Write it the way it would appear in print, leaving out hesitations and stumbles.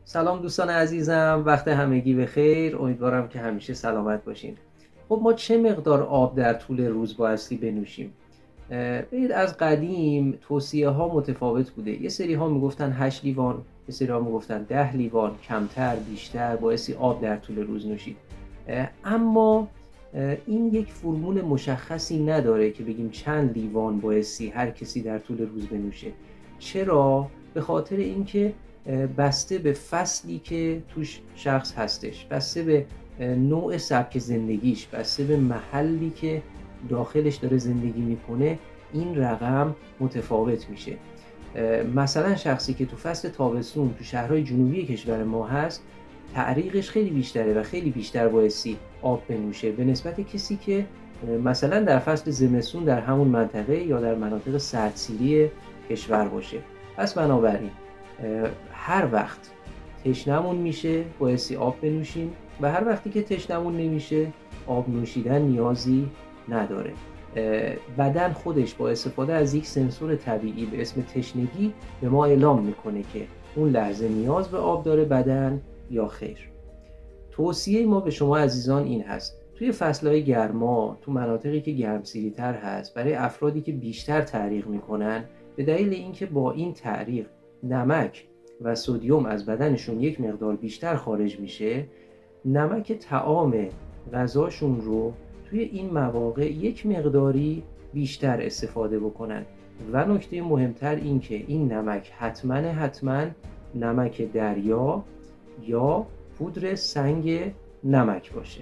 سلام دوستان عزیزم، وقت همگی بخیر. امیدوارم که همیشه سلامت باشین. خب ما چه مقدار آب در طول روز بایستی بنوشیم؟ ببینید، از قدیم توصیه ها متفاوت بوده. یه سری ها میگفتن 8 لیوان، یه سری ها میگفتن 10 لیوان، کمتر بیشتر بایستی آب در طول روز نوشید. اما این یک فرمول مشخصی نداره که بگیم چند لیوان بایستی هر کسی در طول روز بنوشه. چرا؟ به خاطر اینکه بسته به فصلی که توش شخص هستش، بسته به نوع سبک زندگیش، بسته به محلی که داخلش داره زندگی میکنه، این رقم متفاوت میشه. مثلا شخصی که تو فصل تابستون تو شهرهای جنوبی کشور ما هست، تعریقش خیلی بیشتره و خیلی بیشتر بایستی آب بنوشه به نسبت کسی که مثلا در فصل زمستون در همون منطقه یا در مناطق سردسیری کشور باشه. پس بنابراین هر وقت تشنمون میشه بایستی آب بنوشیم و هر وقتی که تشنمون نمیشه آب نوشیدن نیازی نداره. بدن خودش با استفاده از یک سنسور طبیعی به اسم تشنگی به ما اعلام میکنه که اون لحظه نیاز به آب داره بدن یا خیر. توصیه ما به شما عزیزان این هست: توی فصلهای گرما، تو مناطقی که گرمسیری تر هست، برای افرادی که بیشتر تعریق میکنن، به دلیل اینکه با این تعریق نمک و سدیم از بدنشون یک مقدار بیشتر خارج میشه، نمک طعام غذاشون رو توی این مواقع یک مقداری بیشتر استفاده بکنن. و نکته مهمتر این که این نمک حتما نمک دریا یا پودر سنگ نمک باشه.